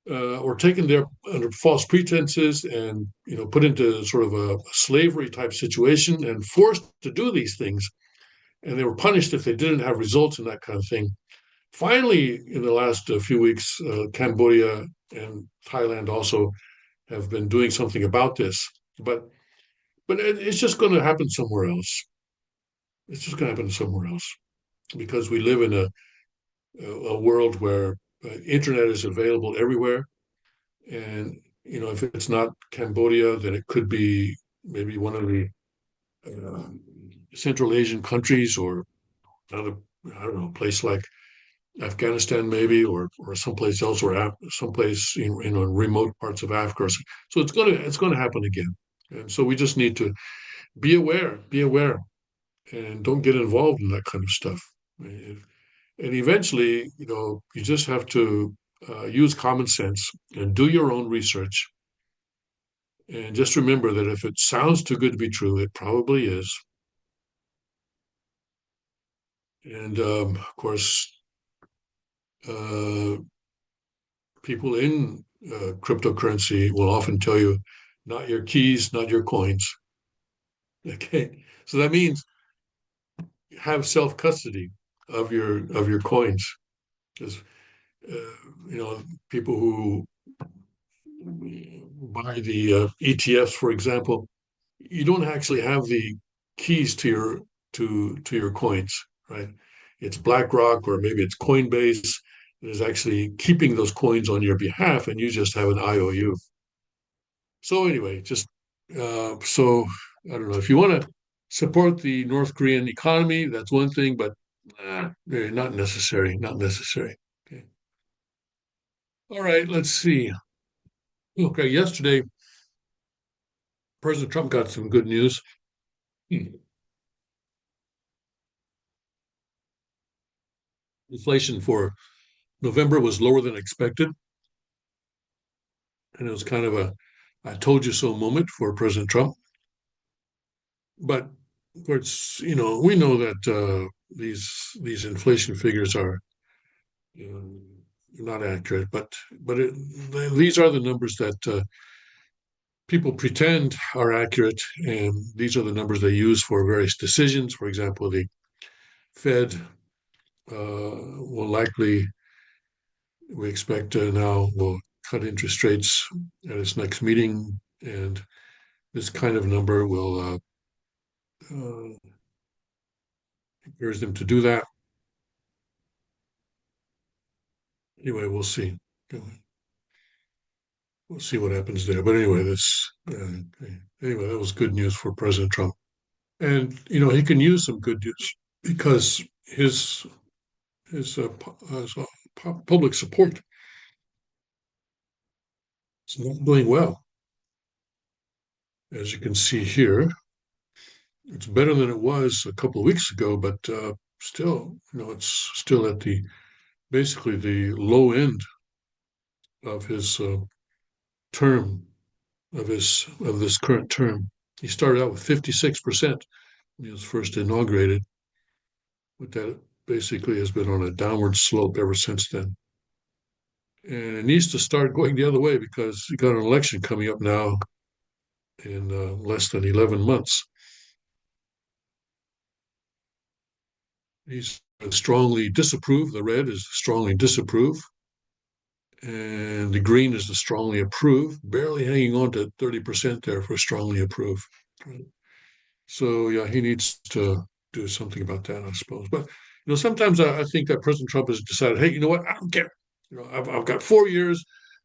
Speaker 1: or taken there under false pretenses and put into sort of a slavery type situation and forced to do these things, and they were punished if they didn't have results and that kind of thing. Finally, in the last few weeks, Cambodia and Thailand also have been doing something about this, but it's just going to happen somewhere else. It's just going to happen somewhere else because we live in a world where internet is available everywhere. And if it's not Cambodia, then it could be maybe one of the uh, Central Asian countries, or another, I don't know, place like Afghanistan maybe, or someplace else, or someplace in remote parts of Africa. So it's gonna happen again. And so we just need to be aware, and don't get involved in that kind of stuff. And eventually, you just have to use common sense and do your own research. And just remember that if it sounds too good to be true, it probably is. And of course, uh, people in cryptocurrency will often tell you, not your keys, not your coins. Okay, so that means have self custody of your coins, because people who buy the ETFs, for example, you don't actually have the keys to your coins, right? It's BlackRock or maybe it's Coinbase that is actually keeping those coins on your behalf, and you just have an IOU. So anyway, just so I don't know if you want to support the North Korean economy, that's one thing, but not necessary, not necessary. Okay. All right, let's see. Okay, yesterday President Trump got some good news. Inflation for November was lower than expected, and it was kind of a "I told you so" moment for President Trump. But of course, we know that these inflation figures are you not accurate, but these are the numbers that people pretend are accurate, and these are the numbers they use for various decisions. For example, the Fed will likely, we expect now, will cut interest rates at its next meeting, and this kind of number will encourage them to do that. Anyway, we'll see. We'll see what happens there. But anyway, anyway, that was good news for President Trump, and he can use some good news because his public support. It's not doing well, as you can see here. It's better than it was a couple of weeks ago, but still, it's still at the basically the low end of his term of this current term. He started out with 56% when he was first inaugurated, but that basically has been on a downward slope ever since then. And it needs to start going the other way because you got an election coming up now in less than 11 months. He's strongly disapprove. The red is strongly disapprove. And the green is the strongly approve, barely hanging on to 30% there for strongly approve. So yeah, he needs to do something about that, I suppose. But sometimes I think that President Trump has decided, hey, you know what? I don't care. I've got 4 years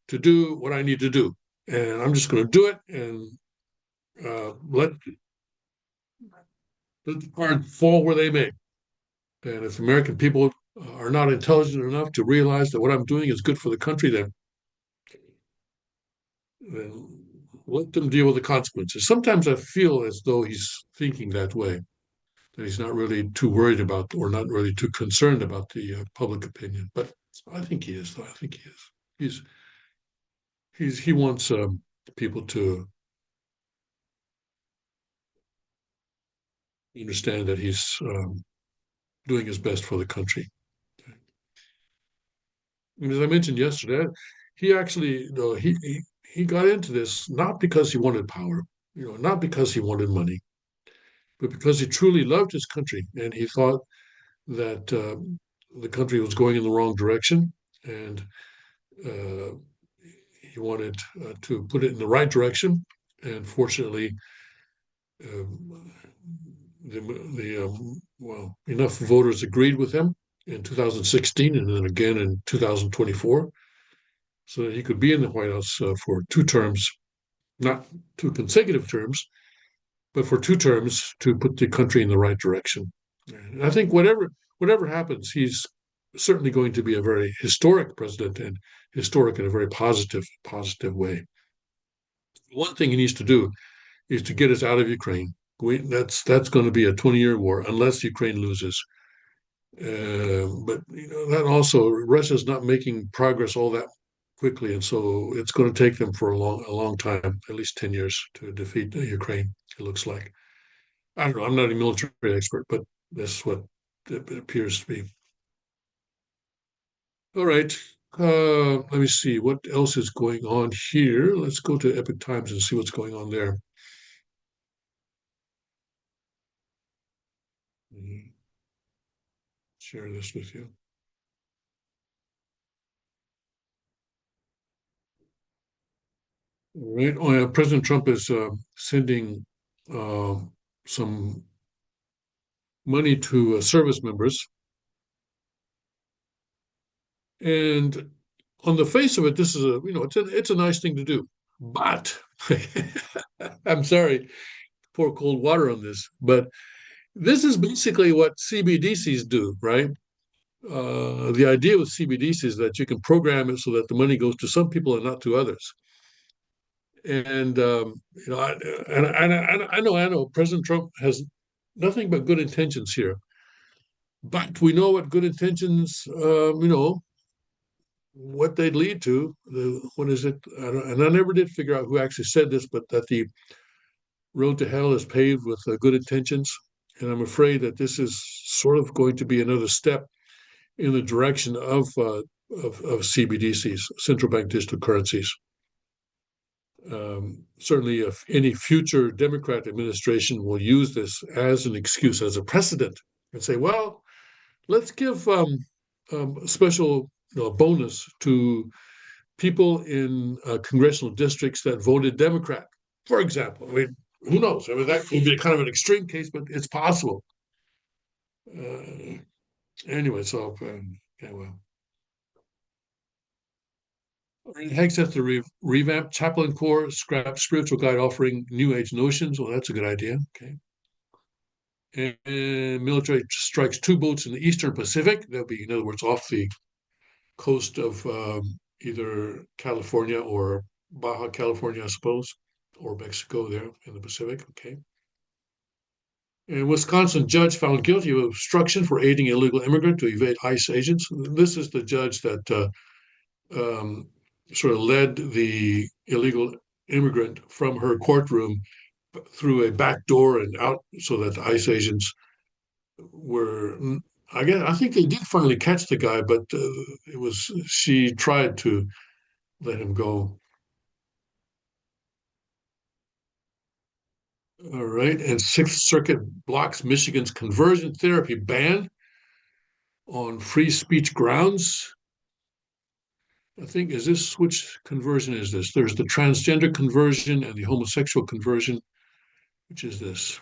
Speaker 1: to do what I need to do, and I'm just going to do it and let the cards fall where they may. And if American people are not intelligent enough to realize that what I'm doing is good for the country, then let them deal with the consequences. Sometimes I feel as though he's thinking that way, that he's not really too worried about or not really too concerned about the public opinion. But I think he is, though. I think he is. He wants people to understand that he's doing his best for the country. And as I mentioned yesterday, he actually, he got into this not because he wanted power, not because he wanted money, but because he truly loved his country and he thought that the country was going in the wrong direction, and uh, he wanted to put it in the right direction. And fortunately, um, well, enough voters agreed with him in 2016 and then again in 2024, so that he could be in the White House for 2 terms, not 2 consecutive terms, but for 2 terms to put the country in the right direction. And I think whatever happens, he's certainly going to be a very historic president, and historic in a very positive way. One thing he needs to do is to get us out of Ukraine. That's going to be a 20-year war unless Ukraine loses. But that also Russia's not making progress all that quickly, and so it's going to take them for a long time, at least 10 years, to defeat Ukraine. It looks like. I don't know. I'm not a military expert, but that's what it appears to be. All right. Let me see what else is going on here. Let's go to Epic Times and see what's going on there. Share this with you. All right. Oh, yeah. President Trump is sending uh, some money to service members, and on the face of it, this is it's a nice thing to do. But I'm sorry, pour cold water on this, but this is basically what CBDCs do, right? The idea with CBDCs is that you can program it so that the money goes to some people and not to others. And I know President Trump has nothing but good intentions here, but we know what good intentions, what they'd lead to. What is it? And I never did figure out who actually said this, but that the road to hell is paved with good intentions. And I'm afraid that this is sort of going to be another step in the direction of CBDCs, central bank digital currencies. Certainly, if any future Democrat administration will use this as an excuse, as a precedent, and say, well, let's give a special bonus to people in congressional districts that voted Democrat, for example. I mean, who knows? I mean, that could be kind of an extreme case, but it's possible. Uh, anyway, so yeah, well. Hank says to revamp Chaplain Corps, scrap spiritual guide offering New Age notions. Well, that's a good idea. Okay. and military strikes two boats in the Eastern Pacific. They'll be, in other words, off the coast of either California or Baja California, I suppose, or Mexico there in the Pacific. Okay. And Wisconsin judge found guilty of obstruction for aiding illegal immigrant to evade ICE agents. This is the judge that um, sort of led the illegal immigrant from her courtroom through a back door and out so that the ICE agents were, I think they did finally catch the guy, but she tried to let him go. All right. And Sixth Circuit blocks Michigan's conversion therapy ban on free speech grounds. I think, which conversion is this? There's the transgender conversion and the homosexual conversion. Which is this?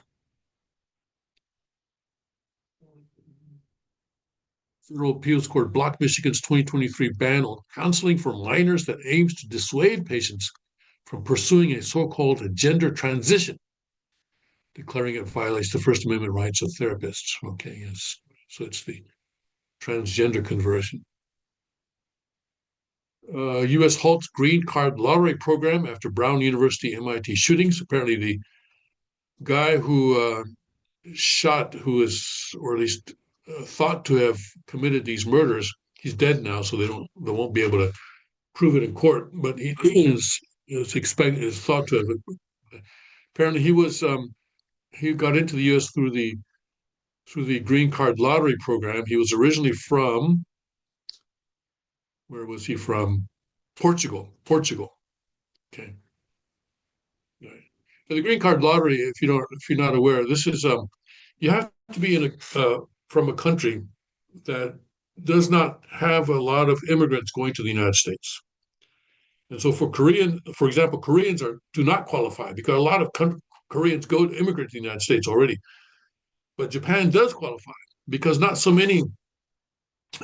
Speaker 1: Federal Appeals Court blocked Michigan's 2023 ban on counseling for minors that aims to dissuade patients from pursuing a so-called gender transition, declaring it violates the First Amendment rights of therapists. Okay, yes. So it's the transgender conversion. U.S. halts green card lottery program after Brown University MIT shootings. Apparently, the guy who shot, who is, or at least thought to have committed these murders, he's dead now, so they won't be able to prove it in court. But he is thought to have. Apparently, he got into the U.S. through the green card lottery program. He was originally from, where was he from? Portugal. Portugal. Okay. Right. The green card lottery, if you're not aware, this is you have to be from a country that does not have a lot of immigrants going to the United States. And so for example, Koreans do not qualify because a lot of Koreans go to immigrate to the United States already. But Japan does qualify because not so many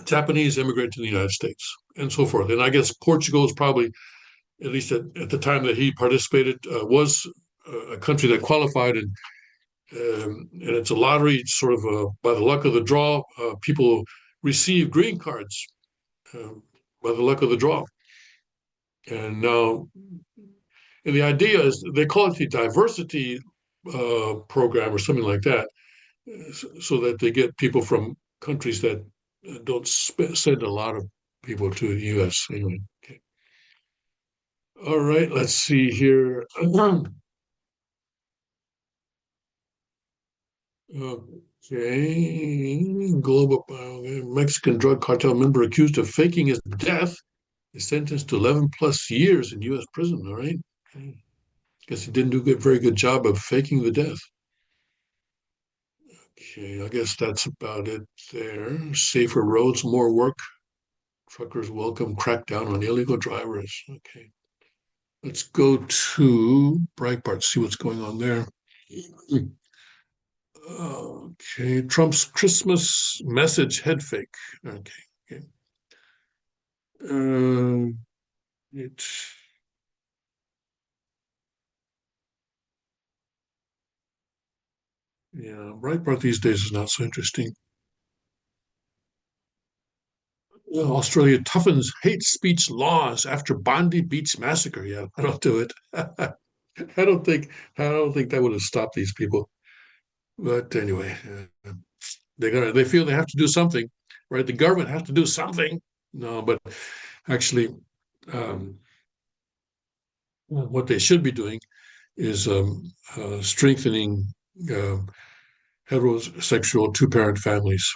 Speaker 1: Japanese immigrate to the United States and so forth. And I guess Portugal is probably, at least at the time that he participated, was a country that qualified, and it's a lottery. It's sort of by the luck of the draw. People receive green cards by the luck of the draw. And now, and the idea is they call it the diversity program or something like that, so that they get people from countries that don't send a lot of people to the U.S. Anyway. Okay. All right, let's see here. Okay, global Mexican drug cartel member accused of faking his death is sentenced to 11 plus years in U.S. prison. All right, okay. Guess he didn't do a very good job of faking the death. Okay, I guess that's about it there. Safer roads, more work. Truckers welcome crackdown on illegal drivers. Okay, let's go to Breitbart, see what's going on there. Okay, Trump's Christmas message head fake. Okay, okay. It Yeah, Breitbart these days is not so interesting. Australia toughens hate speech laws after Bondi Beach massacre. Yeah, I don't do it. I don't think that would have stopped these people. But anyway, they feel they have to do something, right? The government has to do something. No, but actually, um, what they should be doing is strengthening uh, heterosexual two-parent families.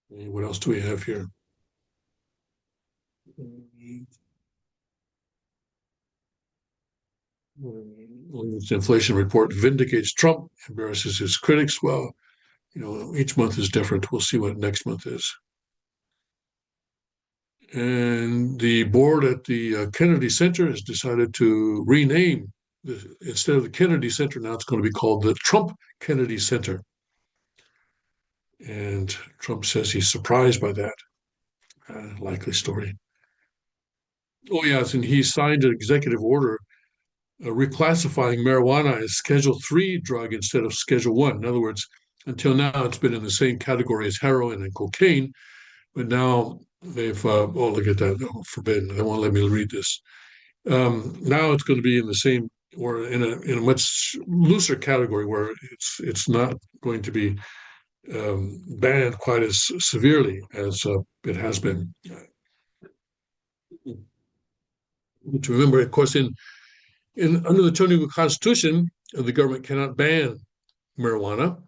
Speaker 1: What else do we have here? This inflation report vindicates Trump, embarrasses his critics. Well, each month is different. We'll see what next month is. And the board at the Kennedy Center has decided to rename instead of the Kennedy Center, now it's going to be called the Trump Kennedy Center. And Trump says he's surprised by that. Likely story. Oh, yes, and he signed an executive order reclassifying marijuana as Schedule 3 drug instead of Schedule 1. In other words, until now, it's been in the same category as heroin and cocaine, but now they've, oh, look at that, oh, forbidden. They won't let me read this. Now it's going to be in the same or in a much looser category where it's not going to be banned quite as severely as it has been. To remember, of course, in under the Tony Constitution, the government cannot ban marijuana,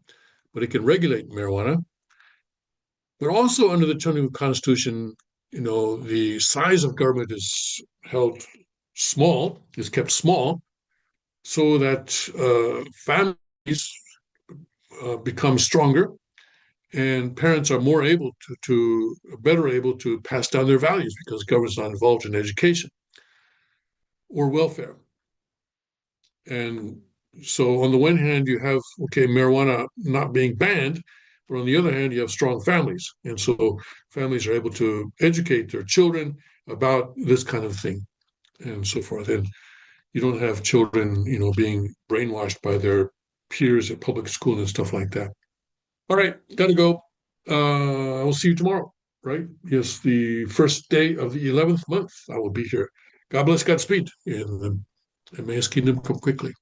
Speaker 1: but it can regulate marijuana. But also under the Tony Constitution, the size of government is held small, is kept small, so that families become stronger and parents are more able to better able to pass down their values because government's not involved in education or welfare. And so on the one hand, you have, okay, marijuana not being banned, but on the other hand, you have strong families. And so families are able to educate their children about this kind of thing and so forth. And you don't have children, being brainwashed by their peers at public school and stuff like that. All right, gotta go. I will see you tomorrow, right? Yes, the first day of the 11th month, I will be here. God bless, Godspeed, and may his kingdom come quickly.